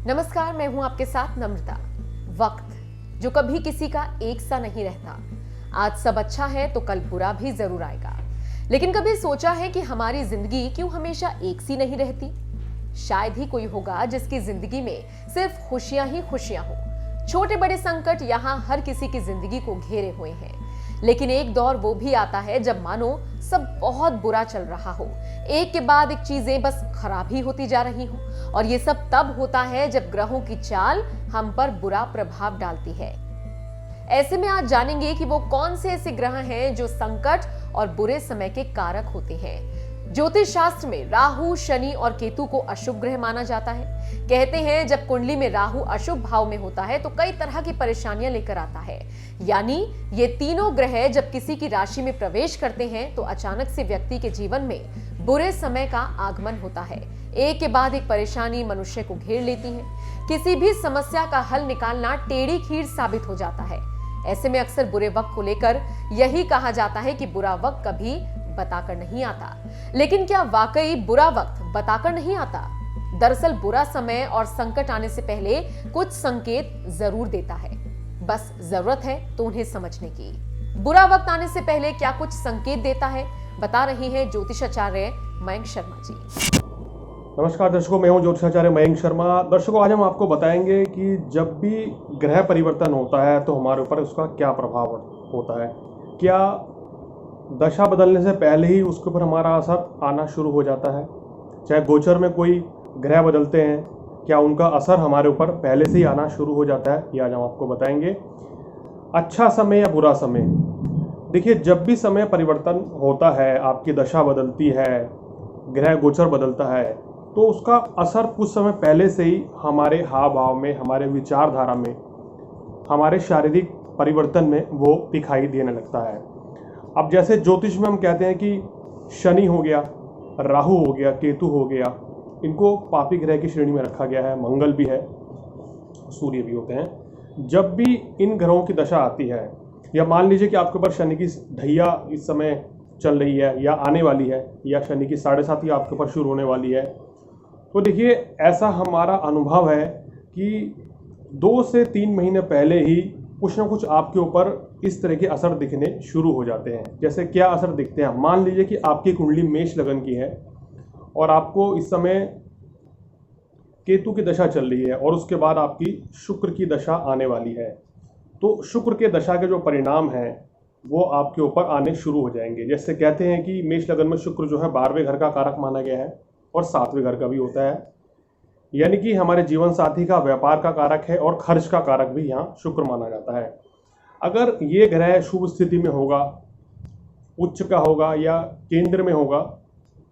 नमस्कार, मैं हूं आपके साथ नम्रता। वक्त जो कभी किसी का एक सा नहीं रहता। आज सब अच्छा है तो कल बुरा भी जरूर आएगा। लेकिन कभी सोचा है कि हमारी जिंदगी क्यों हमेशा एक सी नहीं रहती? शायद ही कोई होगा जिसकी जिंदगी में सिर्फ खुशियां ही खुशियां हो। छोटे बड़े संकट यहाँ हर किसी की जिंदगी को घेरे हुए हैं। लेकिन एक दौर वो भी आता है जब मानो सब बहुत बुरा चल रहा हो, एक के बाद एक चीजें बस खराब ही होती जा रही हो। और ये सब तब होता है जब ग्रहों की चाल हम पर बुरा प्रभाव डालती है। ऐसे में आज जानेंगे कि वो कौन से ऐसे ग्रह हैं जो संकट और बुरे समय के कारक होते हैं। ज्योतिष शास्त्र में राहु, शनि और केतु को अशुभ ग्रह माना जाता है। कहते हैं जब कुंडली में राहु अशुभ भाव में होता है तो कई तरह की परेशानियां लेकर आता है। यानी ये तीनों ग्रह जब किसी की राशि में प्रवेश करते हैं तो अचानक से व्यक्ति के जीवन में बुरे समय का आगमन होता है। एक के बाद एक परेशानी मनुष्य को घेर लेती है। किसी भी समस्या का हल निकालना टेढ़ी खीर साबित हो जाता है। ऐसे में अक्सर बुरे वक्त को लेकर यही कहा जाता है कि बुरा वक्त कभी बताकर नहीं आता। लेकिन क्या वाकई बुरा वक्त बताकर नहीं आता? दरअसल बुरा समय और संकट आने से पहले कुछ संकेत जरूर देता है, बस जरूरत है तो उन्हें समझने की। बुरा वक्त आने से पहले क्या कुछ संकेत देता है, बता रही हैं ज्योतिषाचार्य मयंक शर्मा जी। नमस्कार दर्शकों, मैं हूं ज्योतिषाचार्य मयंक शर्मा। दर्शकों, आज हम आपको बताएंगे कि जब भी ग्रह परिवर्तन होता है तो हमारे ऊपर उसका क्या प्रभाव होता है। क्या दशा बदलने से पहले ही उसके ऊपर हमारा असर आना शुरू हो जाता है? चाहे गोचर में कोई ग्रह बदलते हैं, क्या उनका असर हमारे ऊपर पहले से ही आना शुरू हो जाता है? ये आज हम आपको बताएंगे। अच्छा समय या बुरा समय? देखिए, जब भी समय परिवर्तन होता है, आपकी दशा बदलती है, ग्रह गोचर बदलता है, तो उसका असर कुछ समय पहले से ही हमारे हाव भाव में, हमारे विचारधारा में, हमारे शारीरिक परिवर्तन में वो दिखाई देने लगता है। अब जैसे ज्योतिष में हम कहते हैं कि शनि हो गया, राहु हो गया, केतु हो गया, इनको पापी ग्रह की श्रेणी में रखा गया है। मंगल भी है, सूर्य भी होते हैं। जब भी इन ग्रहों की दशा आती है, या मान लीजिए कि आपके ऊपर शनि की ढैया इस समय चल रही है या आने वाली है, या शनि की 7.5 आपके ऊपर शुरू होने वाली है, तो देखिए ऐसा हमारा अनुभव है कि 2 से 3 महीने पहले ही कुछ ना कुछ आपके ऊपर इस तरह के असर दिखने शुरू हो जाते हैं। जैसे क्या असर दिखते हैं? मान लीजिए कि आपकी कुंडली मेष लगन की है और आपको इस समय केतु की दशा चल रही है और उसके बाद आपकी शुक्र की दशा आने वाली है। तो शुक्र के दशा के जो परिणाम हैं वो आपके ऊपर आने शुरू हो जाएंगे। जैसे कहते हैं कि मेष लगन में शुक्र जो है 12वें घर का कारक माना गया है और 7वें घर का भी होता है। यानी कि हमारे जीवन साथी का, व्यापार का कारक है और खर्च का कारक भी यहाँ शुक्र माना जाता है। अगर ये ग्रह शुभ स्थिति में होगा, उच्च का होगा या केंद्र में होगा,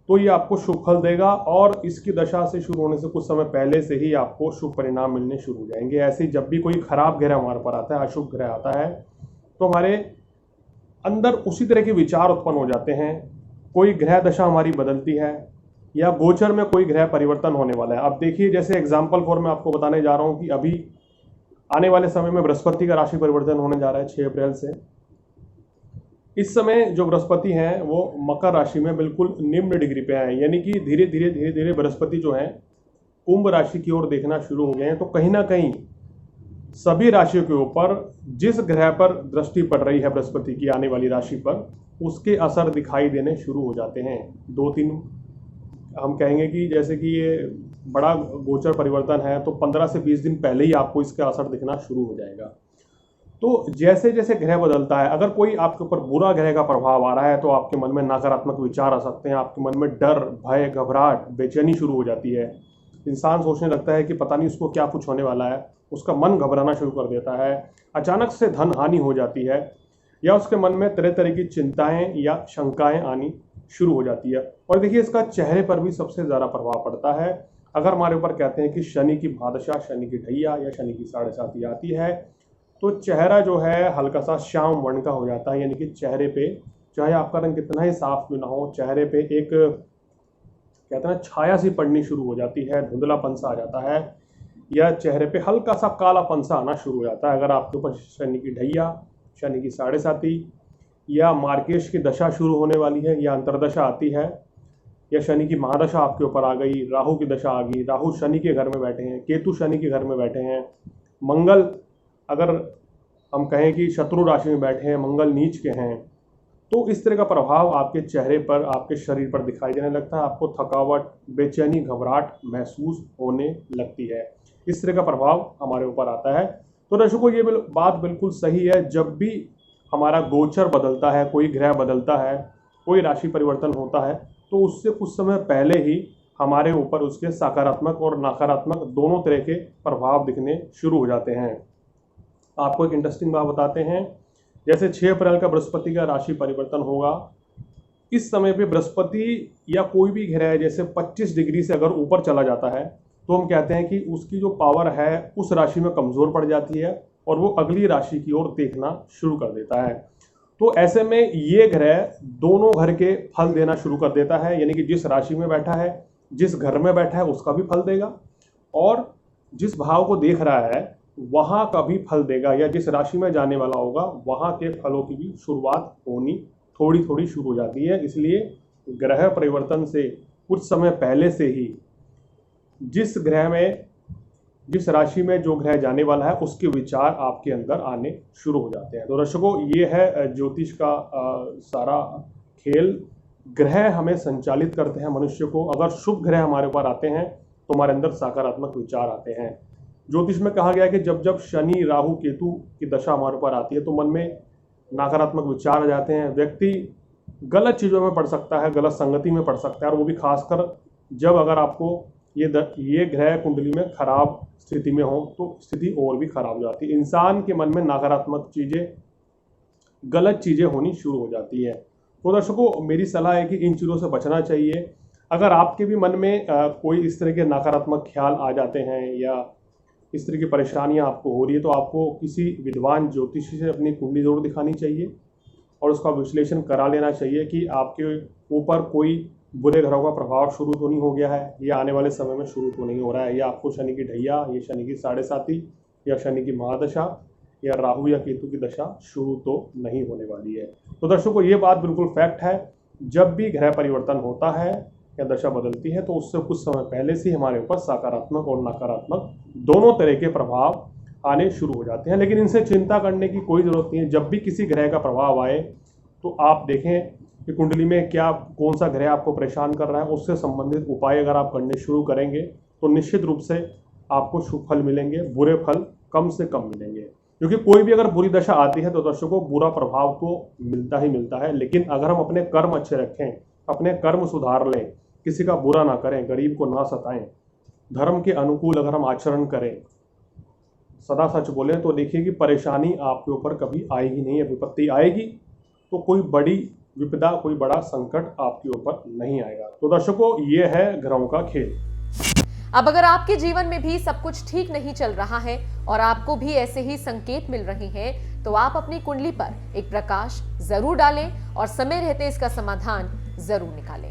तो ये आपको शुभ फल देगा और इसकी दशा से शुरू होने से कुछ समय पहले से ही आपको शुभ परिणाम मिलने शुरू हो जाएंगे। ऐसे ही जब भी कोई खराब ग्रह हमारे पर आता है, अशुभ ग्रह आता है, तो हमारे अंदर उसी तरह के विचार उत्पन्न हो जाते हैं। कोई ग्रह दशा हमारी बदलती है या गोचर में कोई ग्रह परिवर्तन होने वाला है। अब देखिए, जैसे एग्जाम्पल फॉर मैं आपको बताने जा रहा हूं कि अभी आने वाले समय में बृहस्पति का राशि परिवर्तन होने जा रहा है 6 अप्रैल से। इस समय जो बृहस्पति हैं वो मकर राशि में बिल्कुल निम्न डिग्री पे आए, यानी कि धीरे धीरे बृहस्पति जो है कुंभ राशि की ओर देखना शुरू हो गए हैं। तो कहीं ना कहीं सभी राशियों के ऊपर जिस ग्रह पर दृष्टि पड़ रही है बृहस्पति की आने वाली राशि पर, उसके असर दिखाई देने शुरू हो जाते हैं। 2-3 हम कहेंगे कि जैसे कि ये बड़ा गोचर परिवर्तन है तो 15 से 20 दिन पहले ही आपको इसका असर दिखना शुरू हो जाएगा। तो जैसे जैसे ग्रह बदलता है, अगर कोई आपके ऊपर बुरा ग्रह का प्रभाव आ रहा है तो आपके मन में नकारात्मक विचार आ सकते हैं। आपके मन में डर, भय, घबराहट, बेचैनी शुरू हो जाती है। इंसान सोचने लगता है कि पता नहीं उसको क्या कुछ होने वाला है। उसका मन घबराना शुरू कर देता है। अचानक से धन हानि हो जाती है या उसके मन में तरह तरह की चिंताएं या शंकाएं आनी शुरू हो जाती है। और देखिए, इसका चेहरे पर भी सबसे ज़्यादा प्रभाव पड़ता है। अगर हमारे ऊपर कहते हैं कि शनि की भादशा, शनि की ढैया या शनि की 7.5 आती है, तो चेहरा जो है हल्का सा श्याम वर्ण का हो जाता है। यानी कि चेहरे पे, चाहे आपका रंग कितना ही साफ क्यों ना हो, चेहरे पे एक कहते हैं छाया सी पड़नी शुरू हो जाती है, धुंधलापन सा आ जाता है, या चेहरे पे हल्का सा कालापन सा आना शुरू हो जाता है। अगर आपके ऊपर शनि की ढैया, शनि की 7.5 या मार्केश की दशा शुरू होने वाली है या अंतर्दशा आती है, या शनि की महादशा आपके ऊपर आ गई, राहु की दशा आ गई, राहु शनि के घर में बैठे हैं, केतु शनि के घर में बैठे हैं, मंगल अगर हम कहें कि शत्रु राशि में बैठे हैं, मंगल नीच के हैं, तो इस तरह का प्रभाव आपके चेहरे पर, आपके शरीर पर दिखाई देने लगता है। आपको थकावट, बेचैनी, घबराहट महसूस होने लगती है। इस तरह का प्रभाव हमारे ऊपर आता है। तो दर्शकों, ये बात बिल्कुल सही है। जब भी हमारा गोचर बदलता है, कोई ग्रह बदलता है, कोई राशि परिवर्तन होता है, तो उससे कुछ समय पहले ही हमारे ऊपर उसके सकारात्मक और नकारात्मक दोनों तरह के प्रभाव दिखने शुरू हो जाते हैं। आपको एक इंटरेस्टिंग बात बताते हैं। जैसे 6 अप्रैल का बृहस्पति का राशि परिवर्तन होगा, इस समय पे बृहस्पति या कोई भी ग्रह जैसे 25 डिग्री से अगर ऊपर चला जाता है, तो हम कहते हैं कि उसकी जो पावर है उस राशि में कमज़ोर पड़ जाती है और वो अगली राशि की ओर देखना शुरू कर देता है। तो ऐसे में ये ग्रह दोनों घर के फल देना शुरू कर देता है, यानी कि जिस राशि में बैठा है, जिस घर में बैठा है उसका भी फल देगा, और जिस भाव को देख रहा है वहाँ का भी फल देगा, या जिस राशि में जाने वाला होगा वहाँ के फलों की भी शुरुआत होनी थोड़ी थोड़ी शुरू हो जाती है। इसलिए ग्रह परिवर्तन से कुछ समय पहले से ही जिस ग्रह में, जिस राशि में जो ग्रह जाने वाला है उसके विचार आपके अंदर आने शुरू हो जाते हैं। तो दर्शकों, ये है ज्योतिष का सारा खेल। ग्रह हमें संचालित करते हैं मनुष्य को। अगर शुभ ग्रह हमारे ऊपर आते हैं तो हमारे अंदर सकारात्मक विचार आते हैं। ज्योतिष में कहा गया है कि जब जब शनि, राहु, केतु की दशा हमारे ऊपर आती है तो मन में नकारात्मक विचार आ जाते हैं। व्यक्ति गलत चीज़ों में पड़ सकता है, गलत संगति में पड़ सकता है, और वो भी खासकर जब अगर आपको ये ग्रह कुंडली में खराब स्थिति में हो तो स्थिति और भी खराब हो जाती है। इंसान के मन में नकारात्मक चीज़ें, गलत चीज़ें होनी शुरू हो जाती है। तो दर्शकों, मेरी सलाह है कि इन चीज़ों से बचना चाहिए। अगर आपके भी मन में कोई इस तरह के नकारात्मक ख्याल आ जाते हैं या इस तरह की परेशानियां आपको हो रही है, तो आपको किसी विद्वान ज्योतिषी से अपनी कुंडली जरूर दिखानी चाहिए और उसका विश्लेषण करा लेना चाहिए कि आपके ऊपर कोई बुरे ग्रहों का प्रभाव शुरू तो नहीं हो गया है, या आने वाले समय में शुरू तो नहीं हो रहा है, या आपको शनि की ढैया, या शनि की 7.5, या शनि की महादशा, या राहु या केतु की दशा शुरू तो नहीं होने वाली है। तो दर्शकों, ये बात बिल्कुल फैक्ट है। जब भी ग्रह परिवर्तन होता है या दशा बदलती है तो उससे कुछ समय पहले से हमारे ऊपर सकारात्मक और नकारात्मक दोनों तरह के प्रभाव आने शुरू हो जाते हैं। लेकिन इनसे चिंता करने की कोई ज़रूरत नहीं है। जब भी किसी ग्रह का प्रभाव आए तो आप देखें कि कुंडली में क्या, कौन सा ग्रह आपको परेशान कर रहा है, उससे संबंधित उपाय अगर आप करने शुरू करेंगे तो निश्चित रूप से आपको शुभ फल मिलेंगे, बुरे फल कम से कम मिलेंगे। क्योंकि कोई भी अगर बुरी दशा आती है तो दर्शकों, बुरा प्रभाव तो मिलता ही मिलता है। लेकिन अगर हम अपने कर्म अच्छे रखें, अपने कर्म सुधार लें, किसी का बुरा ना करें, गरीब को ना सताएं, धर्म के अनुकूल अगर हम आचरण करें, सदा सच बोलें, तो देखिए कि परेशानी आपके ऊपर कभी आएगी नहीं है। विपत्ति आएगी तो कोई बड़ी विपदा, कोई बड़ा संकट आपके ऊपर नहीं आएगा। तो दर्शकों, ये है ग्रहों का खेल। अब अगर आपके जीवन में भी सब कुछ ठीक नहीं चल रहा है और आपको भी ऐसे ही संकेत मिल रहे हैं, तो आप अपनी कुंडली पर एक प्रकाश जरूर डालें और समय रहते इसका समाधान जरूर निकालें।